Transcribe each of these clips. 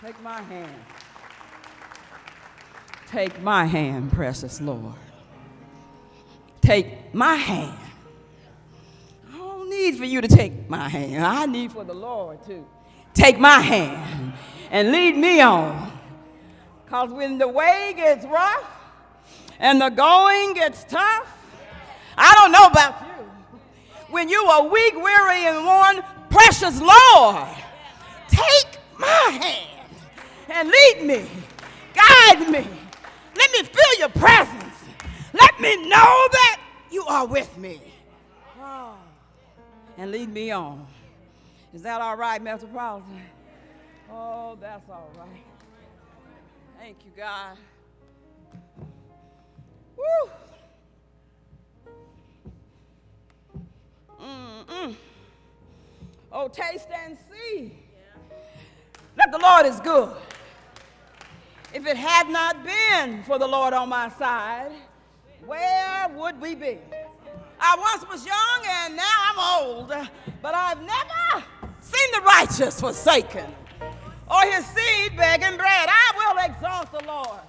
Take my hand. Take my hand, precious Lord. Take my hand. I don't need for you to take my hand. I need for the Lord to take my hand and lead me on. Because when the way gets rough and the going gets tough, I don't know about you. When you are weak, weary, and worn, precious Lord, take my hand and lead me, guide me. Let me feel your presence. Let me know that you are with me. Oh, and lead me on. Is that all right, Metropolitan? Oh, that's all right. Thank you, God. Woo. Oh, taste and see that the Lord is good. If it had not been for the Lord on my side, where would we be? I once was young and now I'm old, but I've never seen the righteous forsaken or his seed begging bread. I will exalt the Lord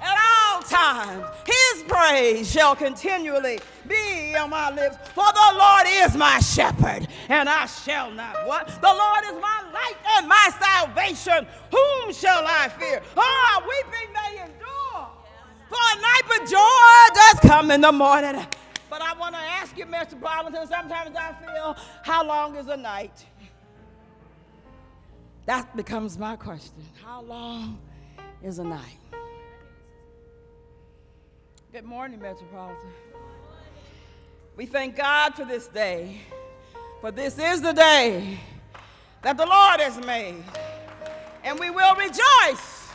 at all times. His praise shall continually be on my lips. For the Lord is my shepherd, and I shall not want. The Lord is my light and my salvation. Whom shall I fear? Oh, weeping may endure for a night, but joy does come in the morning. But I want to ask you, Metropolitan, sometimes I feel, how long is a night? That becomes my question. How long is a night? Good morning, Metropolitan. We thank God for this day, for this is the day that the Lord has made, and we will rejoice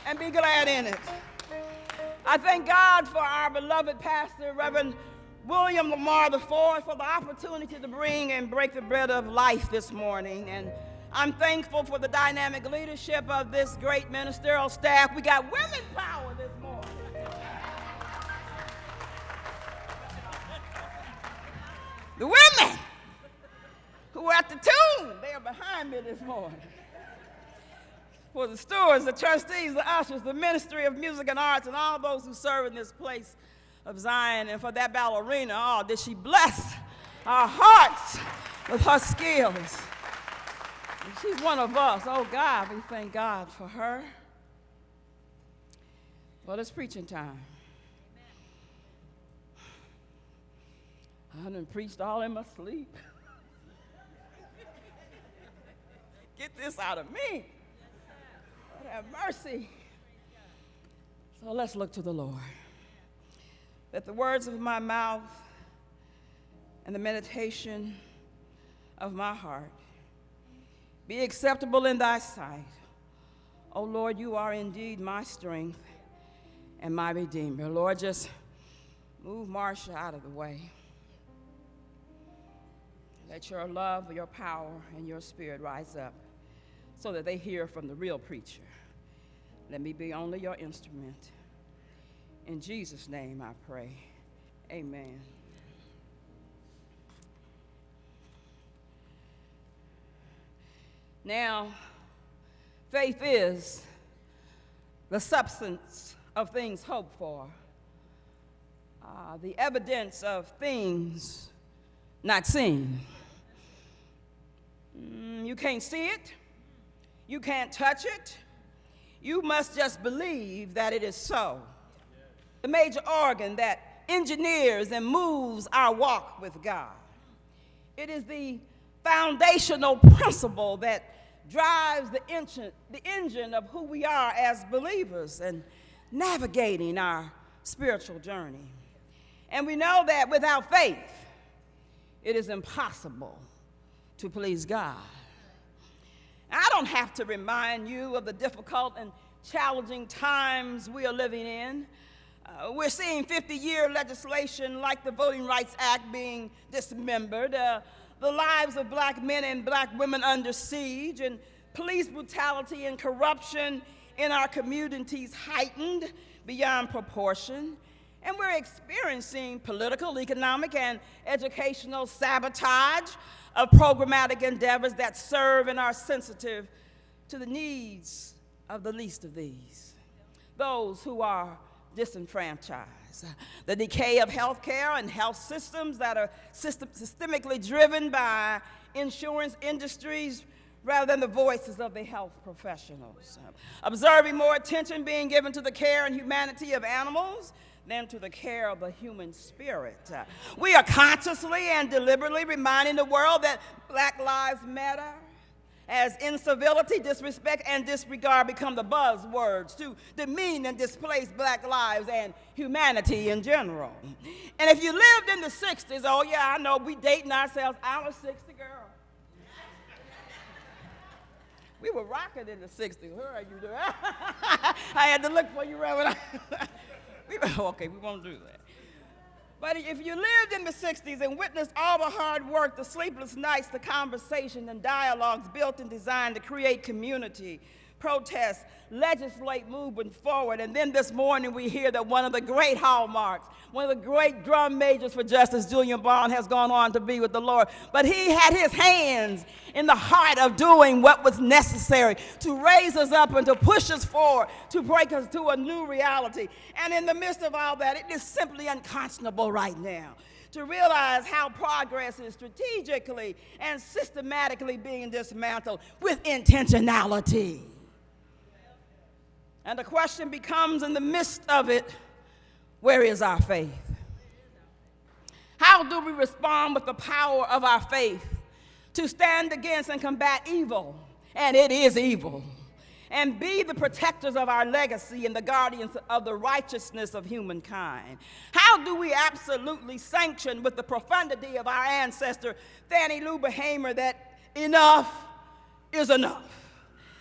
and be glad in it. I thank God for our beloved pastor, Reverend William Lamar IV, for the opportunity to bring and break the bread of life this morning. And I'm thankful for the dynamic leadership of this great ministerial staff. We got women power this morning. The women who were at the tomb, they are behind me this morning. For the stewards, the trustees, the ushers, the Ministry of Music and Arts, and all those who serve in this place of Zion. And for that ballerina, oh, did she bless our hearts with her skills. And she's one of us. Oh, God, we thank God for her. Well, it's preaching time. I done preached all in my sleep. Get this out of me. Lord have mercy. So let's look to the Lord. That the words of my mouth and the meditation of my heart be acceptable in thy sight. Oh, Lord, you are indeed my strength and my Redeemer. Lord, just move Marcia out of the way. Let your love, your power, and your spirit rise up so that they hear from the real preacher. Let me be only your instrument. In Jesus' name I pray. Amen. Now, faith is the substance of things hoped for, the evidence of things not seen. You can't see it. You can't touch it. You must just believe that it is so. The major organ that engineers and moves our walk with God. It is the foundational principle that drives the engine of who we are as believers and navigating our spiritual journey. And we know that without faith, it is impossible to please God. I don't have to remind you of the difficult and challenging times we are living in. We're seeing 50-year legislation like the Voting Rights Act being dismembered, the lives of black men and black women under siege, and police brutality and corruption in our communities heightened beyond proportion. And we're experiencing political, economic, and educational sabotage of programmatic endeavors that serve and are sensitive to the needs of the least of these, those who are disenfranchised. The decay of health care and health systems that are systemically driven by insurance industries rather than the voices of the health professionals. Observing more attention being given to the care and humanity of animals than to the care of the human spirit. We are consciously and deliberately reminding the world that Black Lives Matter, as incivility, disrespect, and disregard become the buzzwords to demean and displace Black lives and humanity in general. And if you lived in the 60s, oh yeah, I know, we dating ourselves. I'm a 60 girl. We were rocking in the 60s. Where are you doing? I had to look for you, Reverend. Okay, we won't do that. But if you lived in the 60s and witnessed all the hard work, the sleepless nights, the conversation and dialogues built and designed to create community, protest, legislate moving forward, and then this morning we hear that one of the great hallmarks, one of the great drum majors for justice, Julian Bond, has gone on to be with the Lord. But he had his hands in the heart of doing what was necessary to raise us up and to push us forward, to break us to a new reality. And in the midst of all that, it is simply unconscionable right now to realize how progress is strategically and systematically being dismantled with intentionality. And the question becomes, in the midst of it, where is our faith? How do we respond with the power of our faith to stand against and combat evil, and it is evil, and be the protectors of our legacy and the guardians of the righteousness of humankind? How do we absolutely sanction with the profundity of our ancestor, Fannie Lou Behamer, that enough is enough?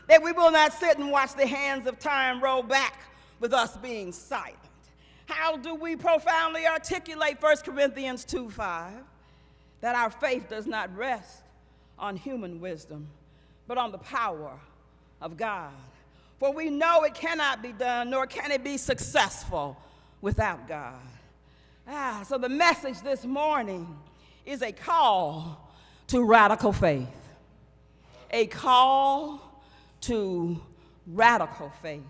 That we will not sit and watch the hands of time roll back with us being silent? How do we profoundly articulate 1 Corinthians 2:5, that our faith does not rest on human wisdom, but on the power of God? For we know it cannot be done, nor can it be successful without God. So the message this morning is a call to radical faith. A call to radical faith.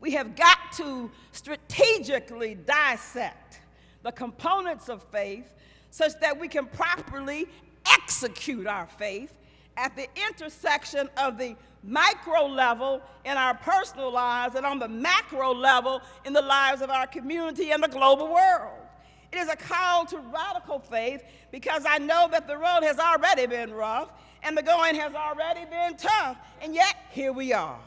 We have got to strategically dissect the components of faith such that we can properly execute our faith at the intersection of the micro level in our personal lives and on the macro level in the lives of our community and the global world. It is a call to radical faith because I know that the road has already been rough and the going has already been tough, and yet here we are,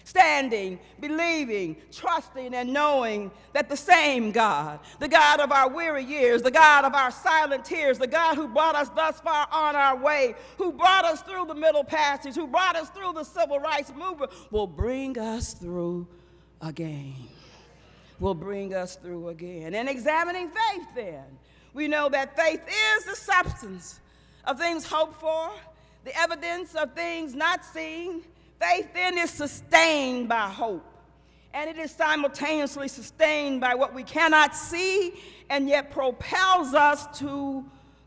standing, believing, trusting, and knowing that the same God, the God of our weary years, the God of our silent tears, the God who brought us thus far on our way, who brought us through the Middle Passage, who brought us through the Civil Rights Movement, will bring us through again. Will bring us through again. And examining faith then, we know that faith is the substance of things hoped for, the evidence of things not seen. Faith then is sustained by hope, and it is simultaneously sustained by what we cannot see and yet propels us to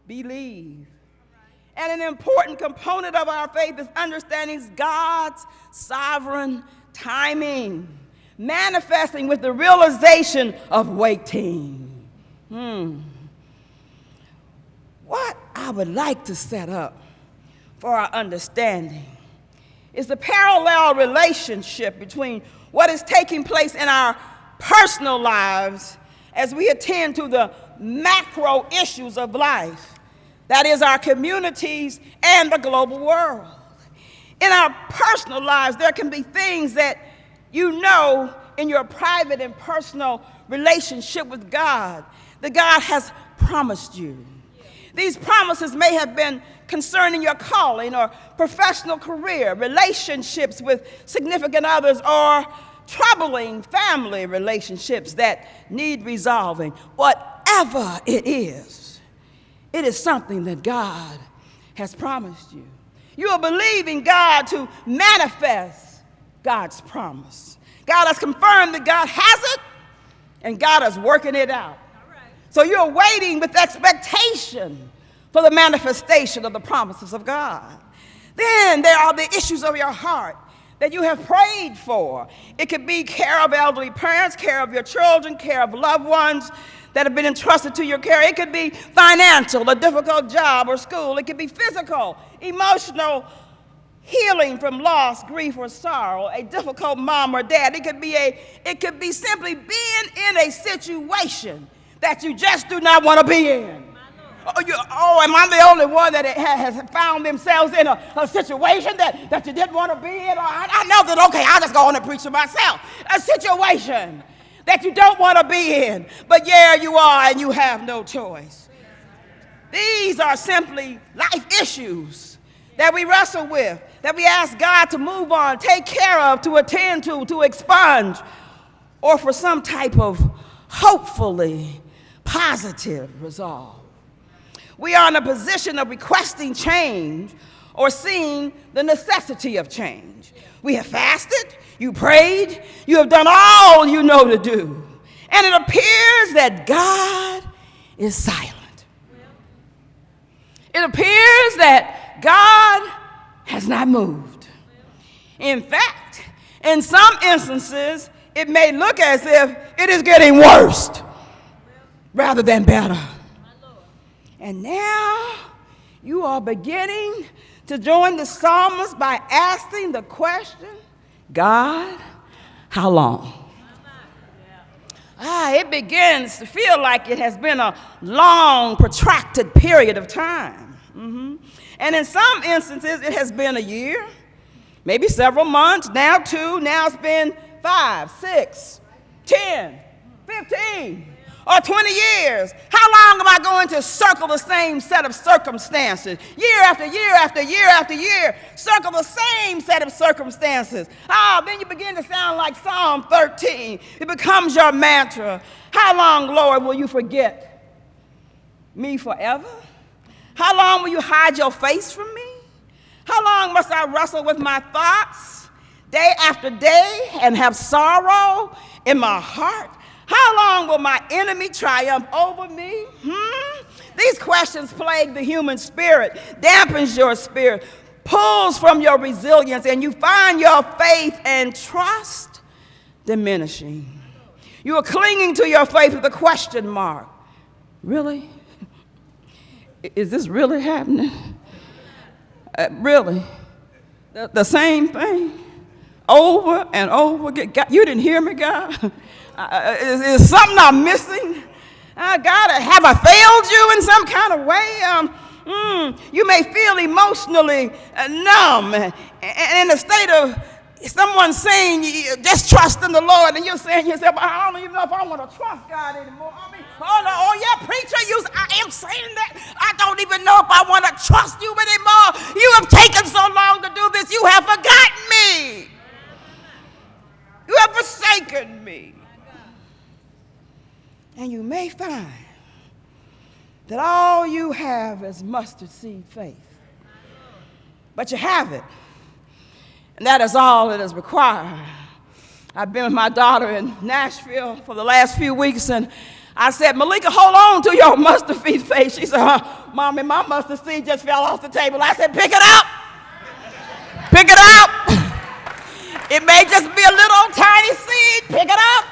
believe. And an important component of our faith is understanding God's sovereign timing, manifesting with the realization of waiting. What I would like to set up for our understanding is the parallel relationship between what is taking place in our personal lives as we attend to the macro issues of life, that is our communities and the global world. In our personal lives, there can be things that you know in your private and personal relationship with God that God has promised you. These promises may have been concerning your calling or professional career, relationships with significant others, or troubling family relationships that need resolving. Whatever it is something that God has promised you. You are believing God to manifest God's promise. God has confirmed that God has it, and God is working it out. So you're waiting with expectation for the manifestation of the promises of God. Then there are the issues of your heart that you have prayed for. It could be care of elderly parents, care of your children, care of loved ones that have been entrusted to your care. It could be financial, a difficult job or school. It could be physical, emotional healing from loss, grief, or sorrow, a difficult mom or dad. It could be simply being in a situation that you just do not want to be in. Am I the only one that has found themselves in a situation that you didn't want to be in? I know that, okay, I'll just go on and preach to myself. A situation that you don't want to be in, but yeah, you are, and you have no choice. These are simply life issues that we wrestle with, that we ask God to move on, take care of, to attend to expunge, or for some type of hopefully positive resolve. We are in a position of requesting change or seeing the necessity of change. We have fasted, you prayed, you have done all you know to do, and it appears that God is silent. It appears that God has not moved. In fact, in some instances, it may look as if it is getting worse rather than better. And now you are beginning to join the psalmist by asking the question, God, how long? It begins to feel like it has been a long, protracted period of time. And in some instances, it has been a year, maybe several months, now 2, now it's been 5, 6, 10, 15. Or 20 years. How long am I going to circle the same set of circumstances? Year after year after year after year, circle the same set of circumstances. Then you begin to sound like Psalm 13. It becomes your mantra. How long, Lord, will you forget me forever? How long will you hide your face from me? How long must I wrestle with my thoughts day after day and have sorrow in my heart? How long will my enemy triumph over me? These questions plague the human spirit, dampens your spirit, pulls from your resilience, and you find your faith and trust diminishing. You are clinging to your faith with a question mark. Really? Is this really happening? Really? The same thing? Over and over again? God, you didn't hear me, God? Is something I'm missing? God, have I failed you in some kind of way? You may feel emotionally numb and in a state of someone saying, just trust in the Lord, and you're saying to yourself, I don't even know if I want to trust God anymore. Oh yeah, preacher, I am saying that. I don't even know if I want to trust you anymore. You have taken so long to do this, you have forgotten me. You have forsaken me. And you may find that all you have is mustard seed faith. But you have it. And that is all that is required. I've been with my daughter in Nashville for the last few weeks, and I said, Malika, hold on to your mustard seed faith. She said, Mommy, my mustard seed just fell off the table. I said, pick it up. Pick it up. It may just be a little tiny seed. Pick it up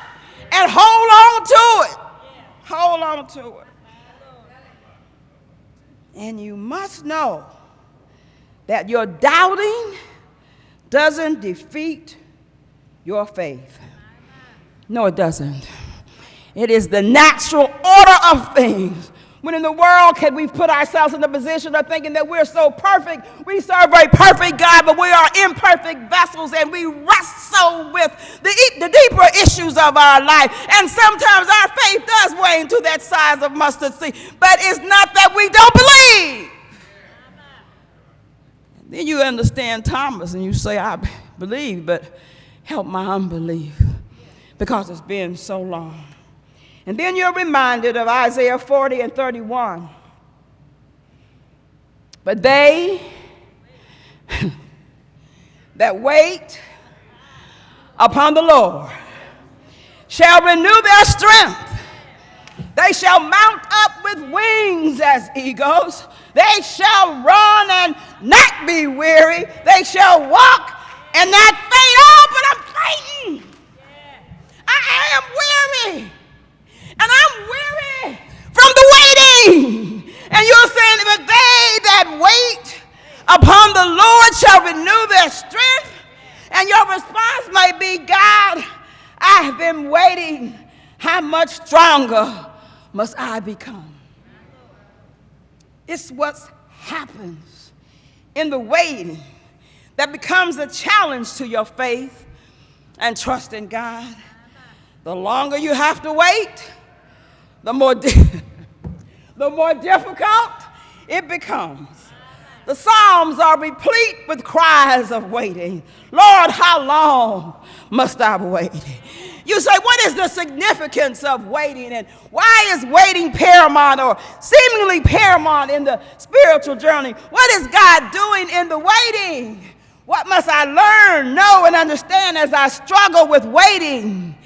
and hold on to it. Hold on to it. And you must know that your doubting doesn't defeat your faith. No, it doesn't. It is the natural order of things. When in the world can we put ourselves in the position of thinking that we're so perfect? We serve a perfect God, but we are imperfect vessels, and we wrestle with the deeper issues of our life. And sometimes our faith does wane to that size of mustard seed, but it's not that we don't believe. And then you understand Thomas and you say, I believe, but help my unbelief because it's been so long. And then you're reminded of Isaiah 40 and 31. But they that wait upon the Lord shall renew their strength. They shall mount up with wings as eagles. They shall run and not be weary. They shall walk and not faint. Oh, but I'm fainting. I am weary. And I'm weary from the waiting. And you're saying, but they that wait upon the Lord shall renew their strength. And your response may be, God, I have been waiting. How much stronger must I become? It's what happens in the waiting that becomes a challenge to your faith and trust in God. The longer you have to wait, the more difficult it becomes. The Psalms are replete with cries of waiting. Lord, how long must I wait? You say, what is the significance of waiting? And why is waiting paramount or seemingly paramount in the spiritual journey? What is God doing in the waiting? What must I learn, know, and understand as I struggle with waiting?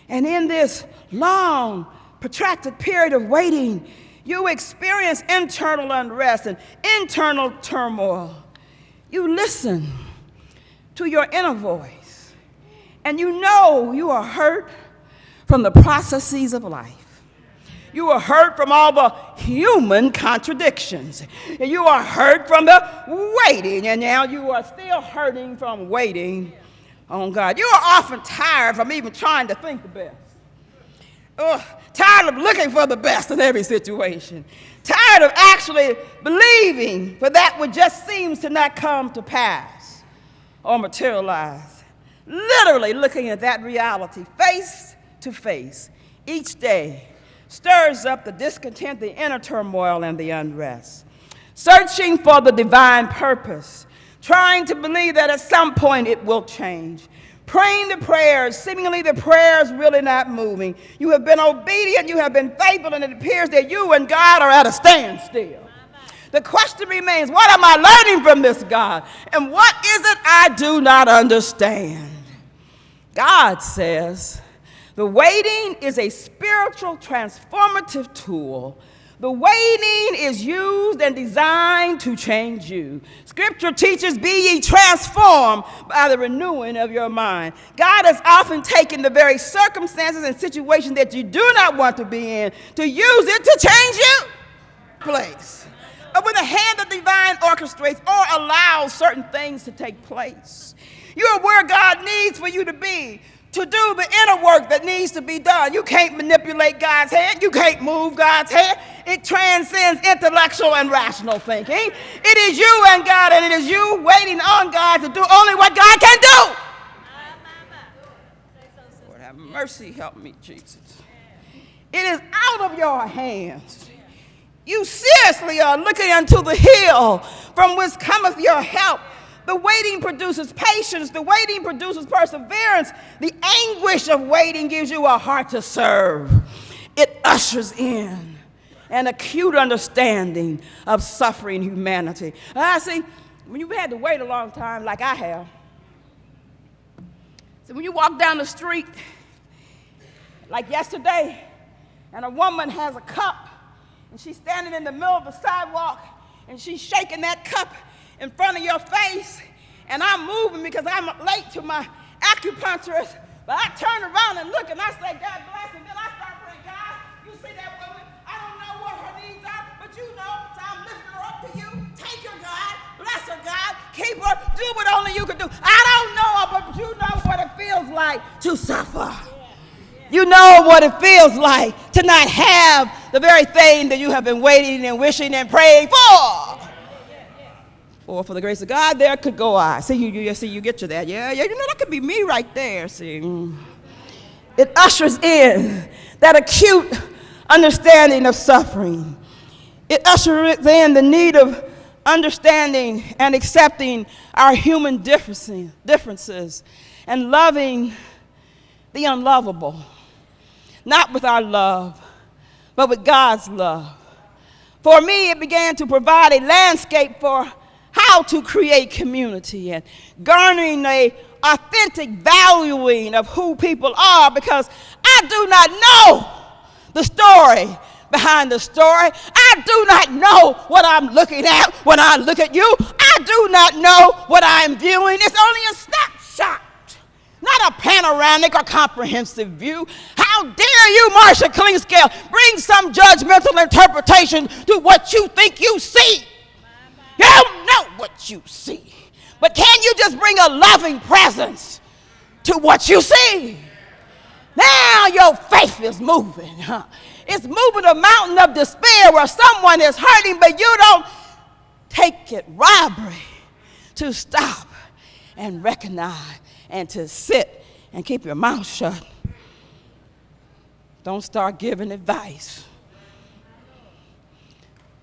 And in this long, protracted period of waiting, you experience internal unrest and internal turmoil. You listen to your inner voice, and you know you are hurt from the processes of life. You are hurt from all the human contradictions. And you are hurt from the waiting, and now you are still hurting from waiting on God. You are often tired from even trying to think the best. Tired of looking for the best in every situation. Tired of actually believing for that which just seems to not come to pass or materialize. Literally looking at that reality face to face each day stirs up the discontent, the inner turmoil, and the unrest. Searching for the divine purpose, trying to believe that at some point it will change. Praying the prayers, seemingly the prayers really not moving. You have been obedient, you have been faithful, and it appears that you and God are at a standstill. The question remains, what am I learning from this God? And what is it I do not understand? God says, the waiting is a spiritual transformative tool. The waiting is used and designed to change you. Scripture teaches, be ye transformed by the renewing of your mind. God has often taken the very circumstances and situations that you do not want to be in to use it to change you. Place. But when the hand of divine orchestrates or allows certain things to take place, you are where God needs for you to be, to do the inner work that needs to be done. You can't manipulate God's hand. You can't move God's hand. It transcends intellectual and rational thinking. It is you and God, and it is you waiting on God to do only what God can do. Lord have mercy, help me, Jesus. It is out of your hands. You seriously are looking unto the hill from which cometh your help. The waiting produces patience. The waiting produces perseverance. The anguish of waiting gives you a heart to serve. It ushers in an acute understanding of suffering humanity. I see, when you've had to wait a long time like I have, so when you walk down the street, like yesterday, and a woman has a cup, and she's standing in the middle of the sidewalk, and she's shaking that cup in front of your face, and I'm moving because I'm late to my acupuncturist, but I turn around and look and I say, God bless, and then I start praying, God, you see that woman? I don't know what her needs are, but you know, so I'm lifting her up to you. Take her, God. Bless her, God. Keep her. Do what only you can do. I don't know her, but you know what it feels like to suffer. You know what it feels like to not have the very thing that you have been waiting and wishing and praying for. Or for the grace of God, there could go I. See, you get to that. Yeah, you know, that could be me right there. See, it ushers in that acute understanding of suffering. It ushers in the need of understanding and accepting our human differences and loving the unlovable. Not with our love, but with God's love. For me, it began to provide a landscape for how to create community and garnering a authentic valuing of who people are, because I do not know the story behind the story. I do not know what I'm looking at when I look at you. I do not know what I'm viewing. It's only a snapshot, not a panoramic or comprehensive view. How dare you, Marcia Clinkscales, bring some judgmental interpretation to what you think you see? You don't know what you see. But can you just bring a loving presence to what you see? Now your faith is moving. It's moving a mountain of despair where someone is hurting, but you don't take it robbery to stop and recognize and to sit and keep your mouth shut. Don't start giving advice.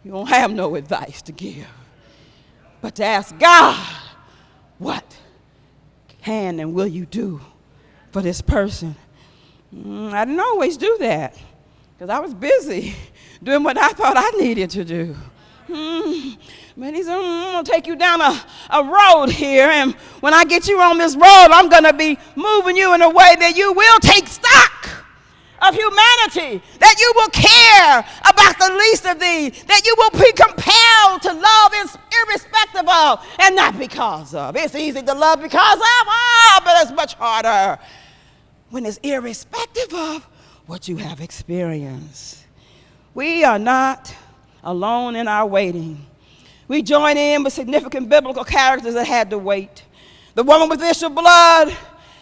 You don't have no advice to give, but to ask God, what can and will you do for this person? I didn't always do that because I was busy doing what I thought I needed to do. But he said, I'm going to take you down a road here, and when I get you on this road, I'm going to be moving you in a way that you will take stock of humanity, that you will care about the least of these, that you will be compelled to love irrespective of and not because of. It's easy to love because of, but it's much harder when it's irrespective of what you have experienced. We are not alone in our waiting. We join in with significant biblical characters that had to wait. The woman with the issue of blood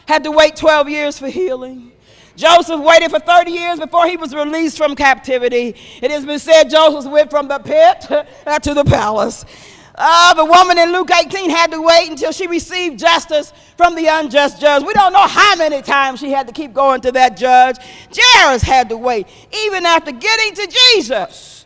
had to wait 12 years for healing. Joseph waited for 30 years before he was released from captivity. It has been said Joseph went from the pit to the palace. The woman in Luke 18 had to wait until she received justice from the unjust judge. We don't know how many times she had to keep going to that judge. Jairus had to wait even after getting to Jesus,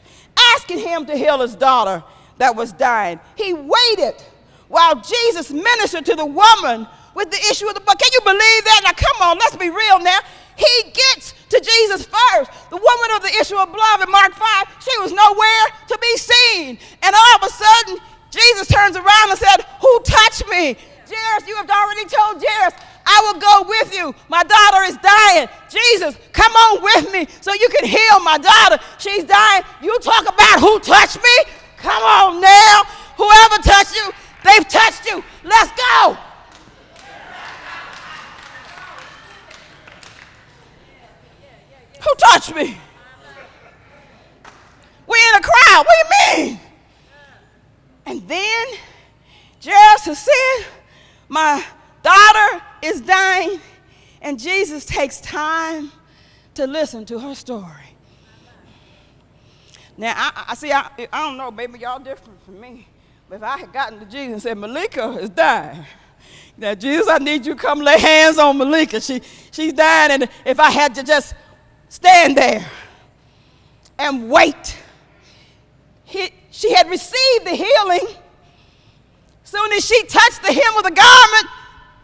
asking him to heal his daughter that was dying. He waited while Jesus ministered to the woman with the issue of the blood. Can you believe that? Now come on, let's be real now. He gets to Jesus first. The woman of the issue of blood in Mark 5, she was nowhere to be seen. And all of a sudden, Jesus turns around and said, who touched me? Jairus, you have already told Jairus, I will go with you. My daughter is dying. Jesus, come on with me so you can heal my daughter. She's dying. You talk about who touched me? Come on now. Whoever touched you, they've touched you. Let's go. Who touched me? We're in a crowd. What do you mean? And then Jairus said, my daughter is dying, and Jesus takes time to listen to her story. Now, I don't know, maybe y'all different from me, but if I had gotten to Jesus and said, Malika is dying, now, Jesus, I need you to come lay hands on Malika. She's dying, and if I had to just stand there and wait. She had received the healing. Soon as she touched the hem of the garment,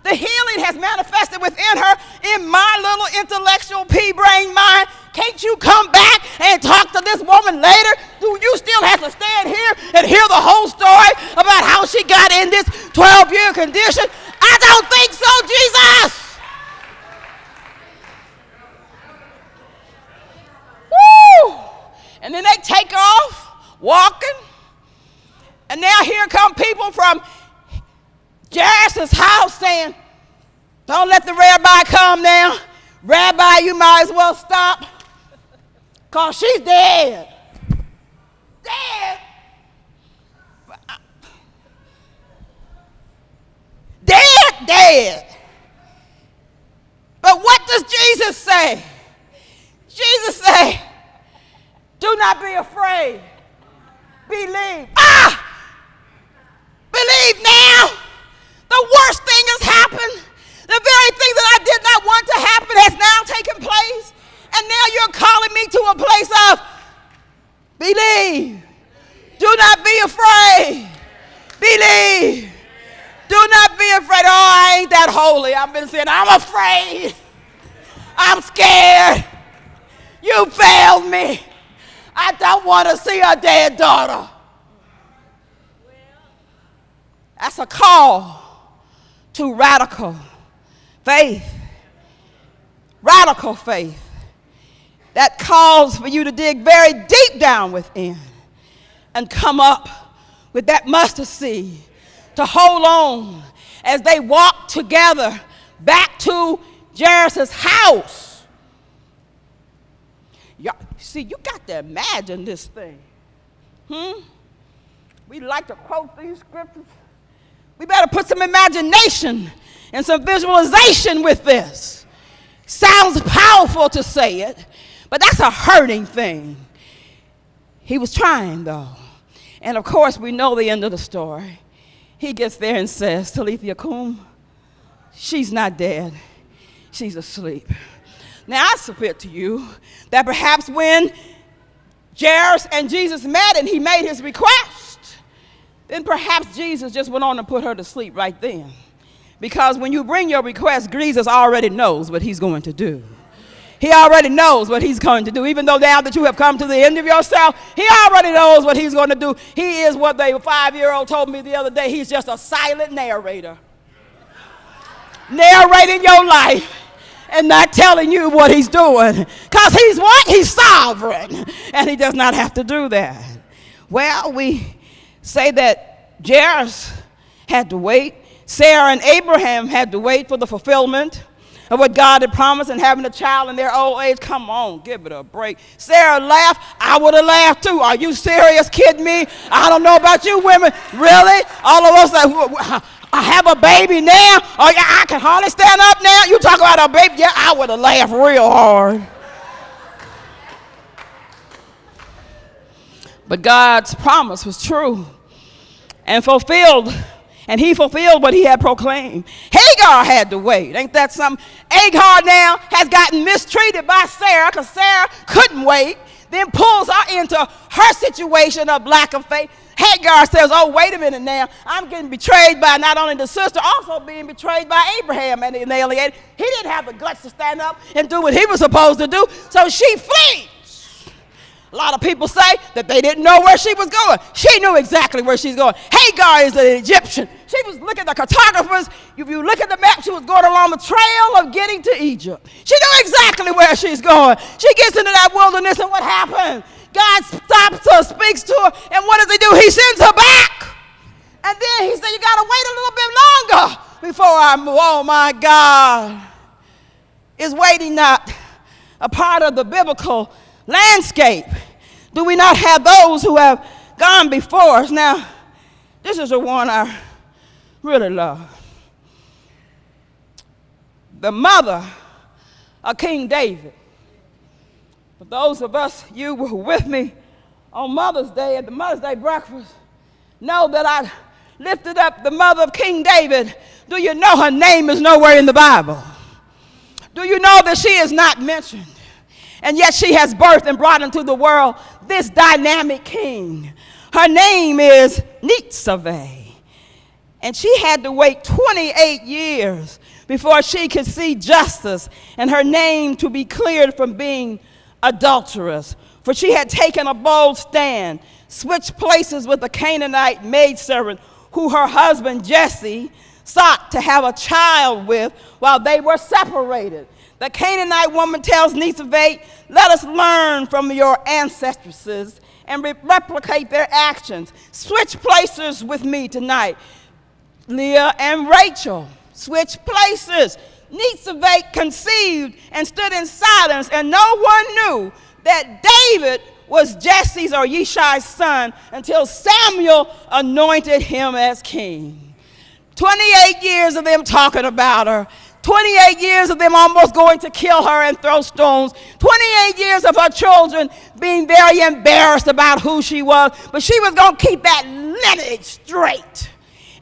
the healing has manifested within her. In my little intellectual pea-brain mind, can't you come back and talk to this woman later? Do you still have to stand here and hear the whole story about how she got in this 12-year condition? I don't think so, Jesus. Woo! And then they take off walking. And now here come people from Jairus' house saying, don't let the rabbi come now. Rabbi, you might as well stop because she's dead. Dead? Dead. But what does Jesus say? Jesus say, do not be afraid. Believe. Believe now. The worst thing has happened. The very thing that I did not want to happen has now taken place. And now you're calling me to a place of believe. Do not be afraid. Believe. Do not be afraid. Oh, I ain't that holy. I've been saying, I'm afraid. I'm scared. You failed me. I don't want to see a dead daughter. That's a call to radical faith. Radical faith. that calls for you to dig very deep down within and come up with that mustard seed to hold on as they walk together back to Jairus' house. See, you got to imagine this thing. We like to quote these scriptures. We better put some imagination and some visualization with this. Sounds powerful to say it, but that's a hurting thing. He was trying, though. And, of course, we know the end of the story. He gets there and says, Talitha cum, she's not dead. She's asleep. Now, I submit to you that perhaps when Jairus and Jesus met and he made his request, then perhaps Jesus just went on and put her to sleep right then. Because when you bring your request, Jesus already knows what he's going to do. He already knows what he's going to do. Even though now that you have come to the end of yourself, he already knows what he's going to do. He is what the 5-year-old told me the other day. He's just a silent narrator. Narrating your life and not telling you what he's doing. Because he's what? He's sovereign. And he does not have to do that. Well, we say that Jairus had to wait. Sarah and Abraham had to wait for the fulfillment of what God had promised and having a child in their old age. Come on, give it a break. Sarah laughed. I would have laughed too. Are you serious? Kidding me? I don't know about you women. Really? All of us like, I have a baby now. Oh, yeah, I can hardly stand up now. You talk about a baby. Yeah, I would have laughed real hard. But God's promise was true and fulfilled. And he fulfilled what he had proclaimed. Hagar had to wait. Ain't that something? Hagar now has gotten mistreated by Sarah because Sarah couldn't wait. Then pulls her into her situation of lack of faith. Hagar says, oh, wait a minute now. I'm getting betrayed by not only the sister, also being betrayed by Abraham and alienated. He didn't have the guts to stand up and do what he was supposed to do. So she flees. A lot of people say that they didn't know where she was going. She knew exactly where she's going. Hagar is an Egyptian. She was looking at the cartographers. If you look at the map, she was going along the trail of getting to Egypt. She knew exactly where she's going. She gets into that wilderness, and what happened? God stops her, speaks to her, and what does he do? He sends her back. And then he said, you got to wait a little bit longer before I move. Oh, my God. Is waiting not a part of the biblical landscape? Do we not have those who have gone before us? Now, this is the one I really love. The mother of King David. For those of us, you were with me on Mother's Day at the Mother's Day breakfast, know that I lifted up the mother of King David. Do you know her name is nowhere in the Bible? Do you know that she is not mentioned? And yet she has birthed and brought into the world this dynamic king. Her name is Nitzaveh. And she had to wait 28 years before she could see justice and her name to be cleared from being adulterous. For she had taken a bold stand, switched places with a Canaanite maidservant who her husband Jesse sought to have a child with while they were separated. The Canaanite woman tells Nitzaveh, let us learn from your ancestresses and replicate their actions. Switch places with me tonight. Leah and Rachel switch places. Nitzaveh conceived and stood in silence, and no one knew that David was Jesse's or Yishai's son until Samuel anointed him as king. 28 years of them talking about her. 28 years of them almost going to kill her and throw stones. 28 years of her children being very embarrassed about who she was. But she was going to keep that lineage straight.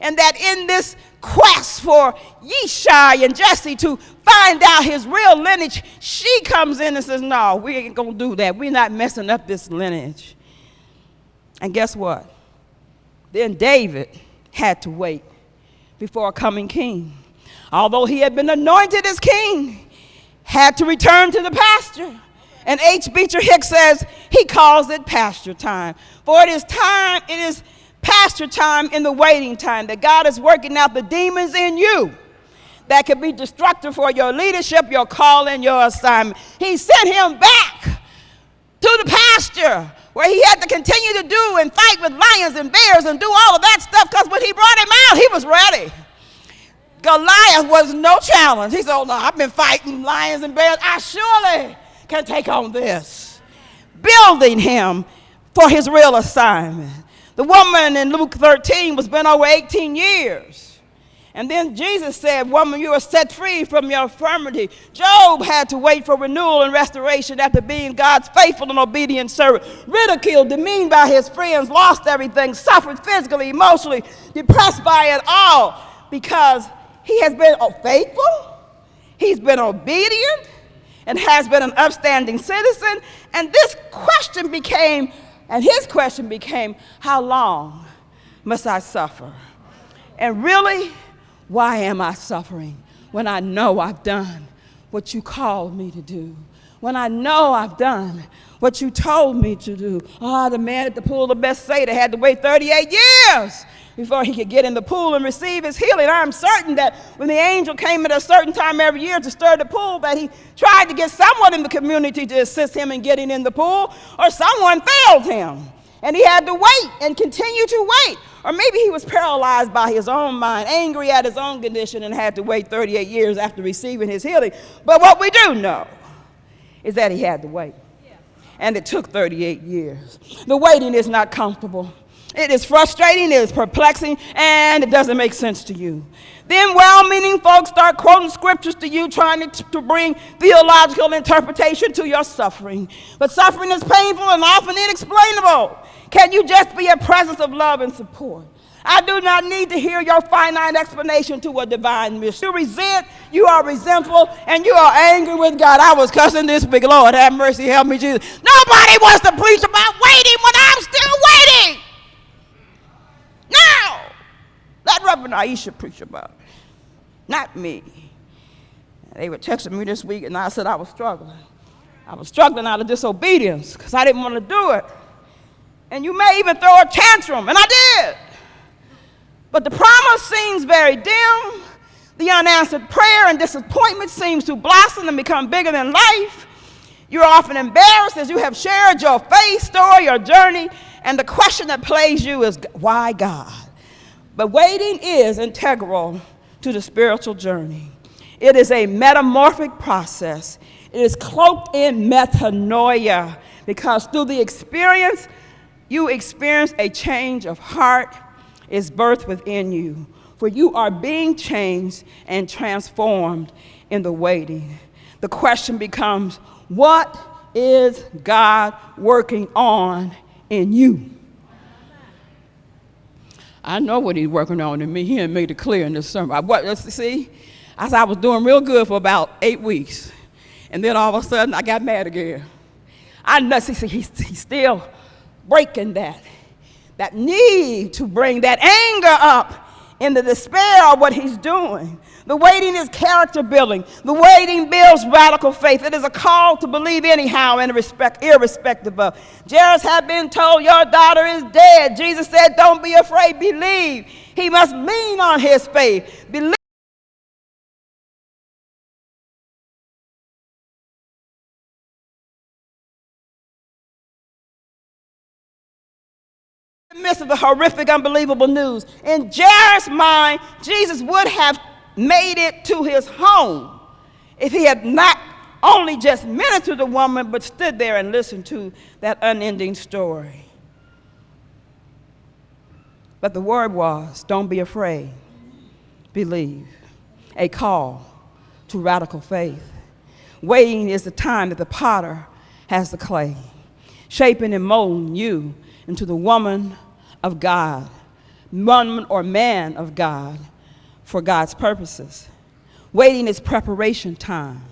And that in this quest for Yishai and Jesse to find out his real lineage, she comes in and says, no, we ain't going to do that. We're not messing up this lineage. And guess what? Then David had to wait before a coming king. Although he had been anointed as king, had to return to the pasture. And H. Beecher Hicks says he calls it pasture time. For it is pasture time in the waiting time, that God is working out the demons in you that could be destructive for your leadership, your calling, your assignment. He sent him back the pasture where he had to continue to do and fight with lions and bears and do all of that stuff, because when he brought him out, he was ready. Goliath was no challenge. He said, oh no, I've been fighting lions and bears. I surely can take on this. Building him for his real assignment. The woman in Luke 13 was been over 18 years. And then Jesus said, woman, you are set free from your infirmity. Job had to wait for renewal and restoration after being God's faithful and obedient servant. Ridiculed, demeaned by his friends, lost everything, suffered physically, emotionally, depressed by it all, because he has been faithful, he's been obedient, and has been an upstanding citizen. And his question became, how long must I suffer? And really, why am I suffering when I know I've done what you called me to do? When I know I've done what you told me to do? The man at the pool of Bethsaida had to wait 38 years before he could get in the pool and receive his healing. I'm certain that when the angel came at a certain time every year to stir the pool, that he tried to get someone in the community to assist him in getting in the pool, or someone failed him. And he had to wait and continue to wait. Or maybe he was paralyzed by his own mind, angry at his own condition, and had to wait 38 years after receiving his healing. But what we do know is that he had to wait. And it took 38 years. The waiting is not comfortable. It is frustrating, it is perplexing, and it doesn't make sense to you. Then well-meaning folks start quoting scriptures to you, trying to bring theological interpretation to your suffering. But suffering is painful and often inexplainable. Can you just be a presence of love and support? I do not need to hear your finite explanation to a divine mission. You resent, you are resentful, and you are angry with God. I was cussing this week. Lord, have mercy, help me, Jesus. Nobody wants to preach about waiting when I'm still waiting. Now, let Reverend Aisha preach about it, not me. They were texting me this week, and I said I was struggling. I was struggling out of disobedience because I didn't want to do it. And you may even throw a tantrum, and I did. But the promise seems very dim. The unanswered prayer and disappointment seems to blossom and become bigger than life. You're often embarrassed as you have shared your faith story, your journey, and the question that plagues you is, why God? But waiting is integral to the spiritual journey. It is a metamorphic process. It is cloaked in metanoia, because through the experience, you experience a change of heart is birthed within you, for you are being changed and transformed in the waiting. The question becomes, what is God working on in you? I know what he's working on in me. He ain't made it clear in this sermon. See, I was doing real good for about 8 weeks, and then all of a sudden I got mad again. I know, he's still breaking that need to bring that anger up in the despair of what he's doing. The waiting is character building. The waiting builds radical faith. It is a call to believe anyhow and irrespective of. Jairus had been told, your daughter is dead. Jesus said, don't be afraid, believe. He must lean on his faith. Believe. In the midst of the horrific, unbelievable news, in Jairus' mind, Jesus would have made it to his home if he had not only just ministered to the woman, but stood there and listened to that unending story. But the word was, don't be afraid, believe. A call to radical faith. Waiting is the time that the potter has the clay, shaping and molding you into the woman of God, woman or man of God, for God's purposes. Waiting is preparation time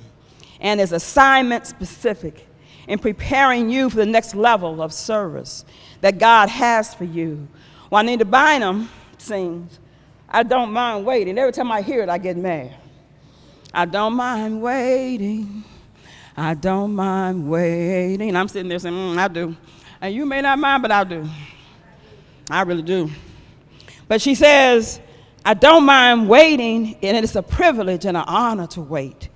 and is assignment specific in preparing you for the next level of service that God has for you. Juanita Bynum sings, I don't mind waiting. Every time I hear it, I get mad. I don't mind waiting. I don't mind waiting. I'm sitting there saying, I do. And you may not mind, but I do. I really do. But she says, I don't mind waiting, and it's a privilege and an honor to wait.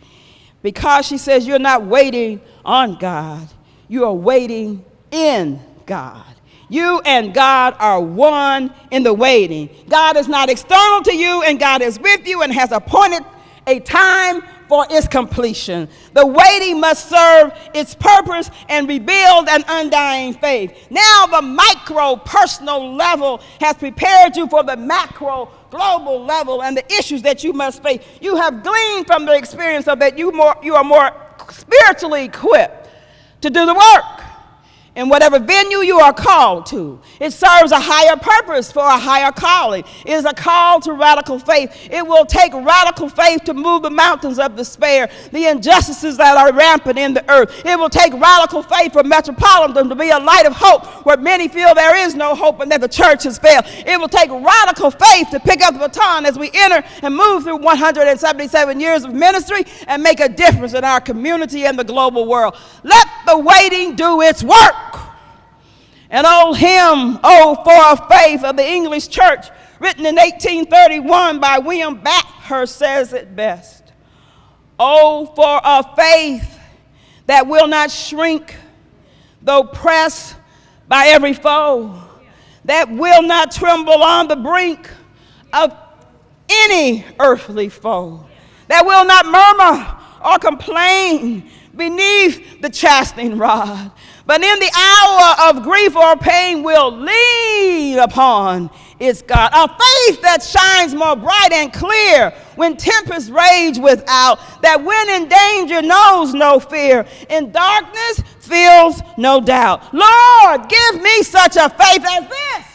Because she says you're not waiting on God, You are waiting in God. You and God are one in the waiting. God is not external to you, and God is with you and has appointed a time for its completion. The waiting must serve its purpose and rebuild an undying faith. Now the micro personal level has prepared you for the macro global level and the issues that you must face. You have gleaned from the experience of that you are more spiritually equipped to do the work in whatever venue you are called to. It serves a higher purpose for a higher calling. It is a call to radical faith. It will take radical faith to move the mountains of despair, the injustices that are rampant in the earth. It will take radical faith for Metropolitan to be a light of hope where many feel there is no hope and that the church has failed. It will take radical faith to pick up the baton as we enter and move through 177 years of ministry and make a difference in our community and the global world. Let the waiting do its work. An old hymn, "Oh, for a Faith" of the English church, written in 1831 by William Bathurst, says it best. Oh, for a faith that will not shrink, though pressed by every foe, that will not tremble on the brink of any earthly foe, that will not murmur or complain beneath the chastening rod, but in the hour of grief or pain will lean upon its God. A faith that shines more bright and clear when tempests rage without, that when in danger knows no fear, in darkness feels no doubt. Lord, give me such a faith as this,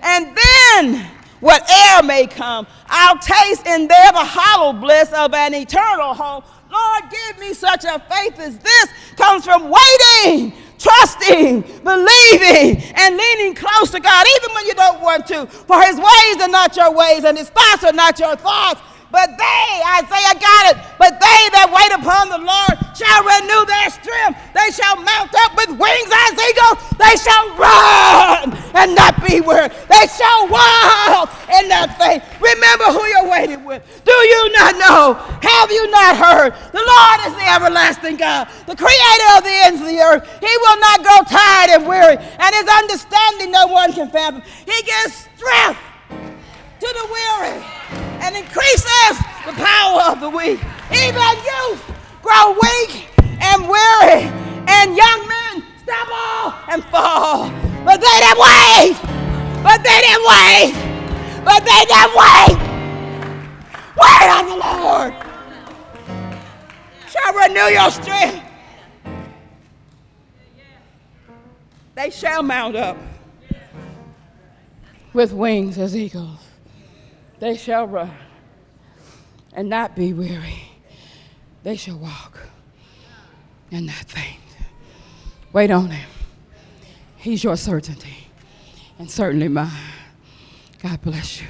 and then whate'er may come, I'll taste in there the hollow bliss of an eternal home. Lord, give me such a faith as this. Comes from waiting, trusting, believing, and leaning close to God, even when you don't want to. For his ways are not your ways, and his thoughts are not your thoughts. But they, Isaiah got it, but they that wait upon the Lord shall renew their strength. They shall mount up with wings as eagles. They shall run and not be weary. They shall walk and not faint. Remember who you're waiting with. Do you not know? Have you not heard? The Lord is the everlasting God, the creator of the ends of the earth. He will not grow tired and weary, and his understanding no one can fathom. He gives strength to the weary and increases the power of the weak. Even youth grow weak and weary, and young men stumble and fall. But they that wait, wait on the Lord, shall renew your strength. They shall mount up with wings as eagles. They shall run and not be weary. They shall walk and not faint. Wait on him. He's your certainty and certainly mine. God bless you.